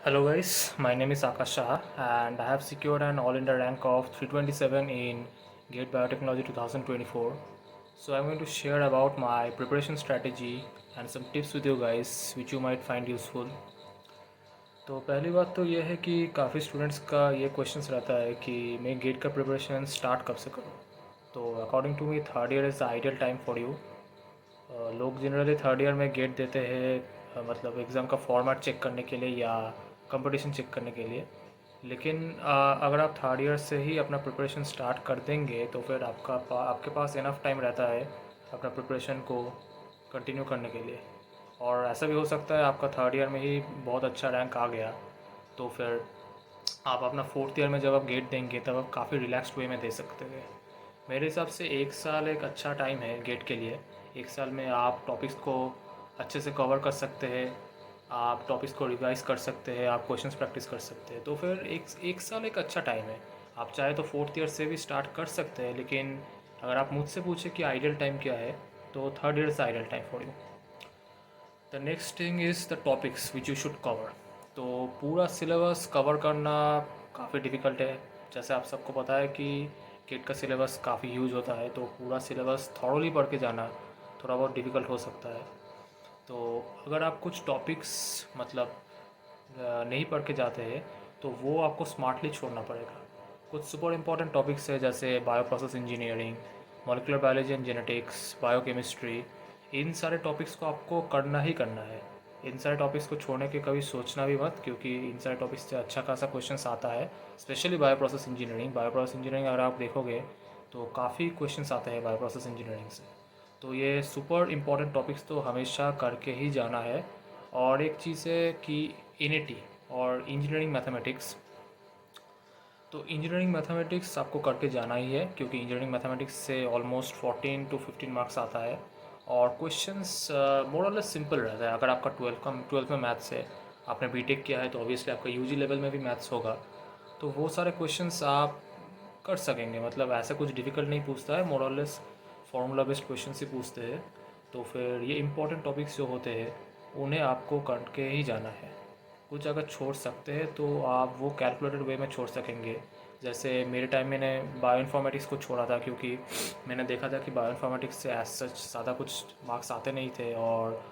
Hello guys, my name is Akash Shah and I have secured an all India rank of 327 in GATE Biotechnology 2024. So I'm going to share about my preparation strategy and some tips with you guys which you might find useful. तो पहली बात तो ये है कि काफ़ी students का ये क्वेश्चंस रहता है कि मैं गेट का प्रिपरेशन स्टार्ट कब से करूँ. तो according to me third year is the ideal time for you. लोग जनरली थर्ड ईयर में गेट देते हैं मतलब एग्ज़ाम का फॉर्मेट चेक करने के लिए या कंपटीशन चेक करने के लिए. लेकिन अगर आप थर्ड ईयर से ही अपना प्रिपरेशन स्टार्ट कर देंगे तो फिर आपके पास इनफ टाइम रहता है अपना प्रिपरेशन को कंटिन्यू करने के लिए. और ऐसा भी हो सकता है आपका थर्ड ईयर में ही बहुत अच्छा रैंक आ गया तो फिर आप अपना फोर्थ ईयर में जब आप गेट देंगे तब आप काफ़ी रिलैक्स्ड वे में दे सकते हैं. मेरे हिसाब से एक साल एक अच्छा टाइम है गेट के लिए. एक साल में आप टॉपिक्स को अच्छे से कवर कर सकते हैं, आप टॉपिक्स को रिवाइज कर सकते हैं, आप क्वेश्चंस प्रैक्टिस कर सकते हैं. तो फिर एक साल एक अच्छा टाइम है. आप चाहे तो फोर्थ ईयर से भी स्टार्ट कर सकते हैं, लेकिन अगर आप मुझसे पूछे कि आइडियल टाइम क्या है तो third year is ideal time for you. The next thing is the topics which you should cover. तो पूरा सिलेबस कवर करना काफ़ी डिफ़िकल्ट है. जैसे आप सबको पता है कि गेट का सिलेबस काफ़ी यूज होता है, तो पूरा सिलेबस थॉरोली पढ़ के जाना थोड़ा बहुत डिफ़िकल्ट हो सकता है. तो अगर आप कुछ टॉपिक्स मतलब नहीं पढ़ के जाते हैं तो वो आपको स्मार्टली छोड़ना पड़ेगा. कुछ सुपर इम्पोर्टेंट टॉपिक्स है जैसे bio process engineering, molecular biology and genetics, biochemistry. इन सारे टॉपिक्स को आपको करना ही करना है. इन सारे टॉपिक्स को छोड़ने के कभी सोचना भी मत, क्योंकि इन सारे टॉपिक्स से अच्छा खासा क्वेश्चंस आता है. Specially bio process engineering. Bio process engineering अगर आप देखोगे तो काफ़ी क्वेश्चंस आते हैं बायो प्रोसेस इंजीनियरिंग से. तो ये सुपर इम्पोर्टेंट टॉपिक्स तो हमेशा करके ही जाना है. और एक चीज़ है कि इनिटी और इंजीनियरिंग मैथमेटिक्स. तो इंजीनियरिंग मैथमेटिक्स आपको करके जाना ही है, क्योंकि इंजीनियरिंग मैथमेटिक्स से ऑलमोस्ट 14 to 15 मार्क्स आता है. और क्वेश्चंस मोर और लेस सिंपल रहता है. अगर आपका ट्वेल्थ में मैथ्स है, आपने बीटेक किया है, तो ऑब्वियसली आपका यूजी लेवल में भी मैथ्स होगा. तो वो सारे क्वेश्चंस आप कर सकेंगे. मतलब ऐसा कुछ डिफ़िकल्ट नहीं पूछता है, मोर और लेस फार्मूला बेस्ड क्वेश्चन ही पूछते हैं. तो फिर ये इंपॉर्टेंट टॉपिक्स जो होते हैं उन्हें आपको करके ही जाना है. कुछ अगर छोड़ सकते हैं तो आप वो कैलकुलेटेड वे में छोड़ सकेंगे. जैसे मेरे टाइम मैंने बायो इन्फॉर्मेटिक्स को छोड़ा था, क्योंकि मैंने देखा था कि बायो इन्फॉर्मेटिक्स से एज सच ज़्यादा कुछ मार्क्स आते नहीं थे, और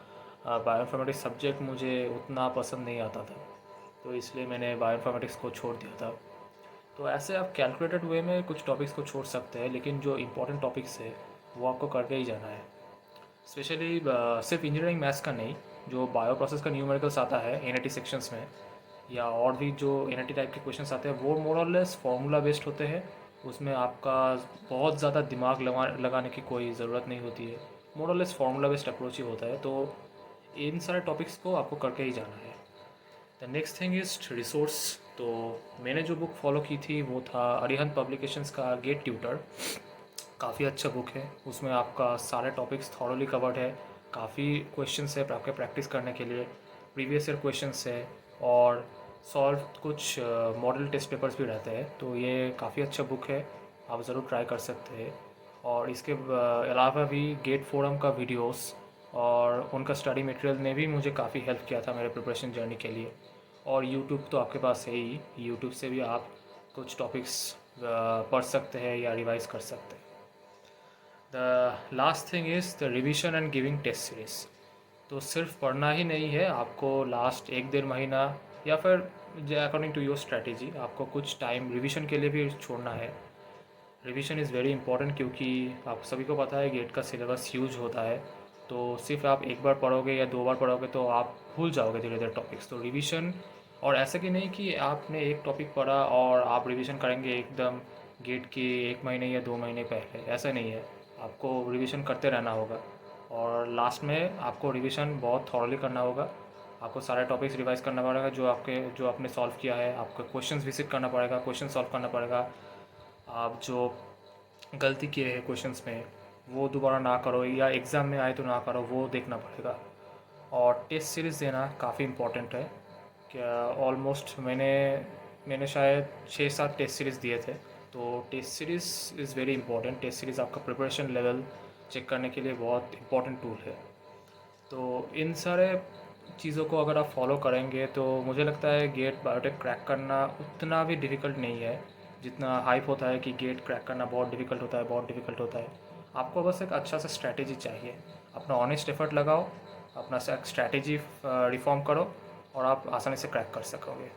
बायो इन्फॉर्मेटिक्स सब्जेक्ट मुझे उतना पसंद नहीं आता था. तो इसलिए मैंने बायो इन्फॉर्मेटिक्स को छोड़ दिया था. तो ऐसे आप कैलकुलेटेड वे में कुछ टॉपिक्स को छोड़ सकते हैं, लेकिन जो इंपॉर्टेंट टॉपिक्स है वो आपको करके ही जाना है. स्पेशली सिर्फ इंजीनियरिंग मैथ्स का नहीं, जो बायो प्रोसेस का न्यूमेरिकल्स आता है एन सेक्शंस में, या और भी जो एन टाइप के क्वेश्चंस आते हैं, वो मोर और लेस फार्मूला बेस्ड होते हैं. उसमें आपका बहुत ज़्यादा दिमाग लगाने की कोई ज़रूरत नहीं होती है. मोर और लेस फार्मूला बेस्ड अप्रोच ही होता है. तो इन सारे टॉपिक्स को आपको करके ही जाना है. The next thing is resource. तो मैंने जो बुक फॉलो की थी वो था अरिहंत पब्लिकेशंस का गेट ट्यूटर. काफ़ी अच्छा बुक है. उसमें आपका सारे टॉपिक्स थॉरोली कवर्ड है. काफ़ी क्वेश्चंस है आपके प्रैक्टिस करने के लिए, प्रीवियस ईयर क्वेश्चंस है, और सॉल्व कुछ मॉडल टेस्ट पेपर्स भी रहते हैं. तो ये काफ़ी अच्छा बुक है, आप ज़रूर ट्राई कर सकते हैं. और इसके अलावा भी गेट फोरम का वीडियोस और उनका स्टडी मटेरियल ने भी मुझे काफ़ी हेल्प किया था मेरे प्रिपरेशन जर्नी के लिए. और यूट्यूब तो आपके पास है ही, यूट्यूब से भी आप कुछ टॉपिक्स पढ़ सकते हैं या रिवाइज कर सकते हैं. The last thing is the revision and giving test series. तो सिर्फ पढ़ना ही नहीं है, आपको लास्ट एक डेढ़ महीना या फिर अकॉर्डिंग टू योर स्ट्रैटेजी आपको कुछ टाइम रिविजन के लिए भी छोड़ना है. रिविजन इज़ वेरी इंपॉर्टेंट, क्योंकि आप सभी को पता है गेट का सिलेबस ह्यूज होता है. तो सिर्फ आप एक बार पढ़ोगे या दो बार पढ़ोगे तो आप भूल जाओगे धीरे धीरे टॉपिक्स. तो रिविजन, और ऐसा कि नहीं कि आपने एक टॉपिक पढ़ा और आप रिविजन करेंगे एकदम गेट के एक महीने या दो महीने पहले, ऐसा नहीं है. आपको रिविजन करते रहना होगा, और लास्ट में आपको रिविजन बहुत थॉरली करना होगा. आपको सारे टॉपिक्स रिवाइज करना पड़ेगा जो आपने सॉल्व किया है. आपको क्वेश्चंस विजिट करना पड़ेगा, क्वेश्चन सॉल्व करना पड़ेगा. आप जो गलती किए हैं क्वेश्चंस में वो दोबारा ना करो, या एग्ज़ाम में आए तो ना करो, वो देखना पड़ेगा. और टेस्ट सीरीज़ देना काफ़ी इम्पोर्टेंट है. क्या ऑलमोस्ट मैंने शायद 6-7 टेस्ट सीरीज़ दिए थे. तो test series is very important. Test series आपका प्रिपरेशन लेवल चेक करने के लिए बहुत इंपॉर्टेंट टूल है. तो इन सारे चीज़ों को अगर आप फॉलो करेंगे तो मुझे लगता है गेट बायोटेक क्रैक करना उतना भी डिफ़िकल्ट नहीं है जितना हाइप होता है कि गेट क्रैक करना बहुत डिफ़िकल्ट होता है, बहुत डिफ़िकल्ट होता है। आपको बस एक अच्छा सा स्ट्रैटेजी चाहिए, अपना ऑनेस्ट एफर्ट लगाओ, अपना स्ट्रैटेजी रिफॉर्म करो और आप आसानी से क्रैक कर सकोगे।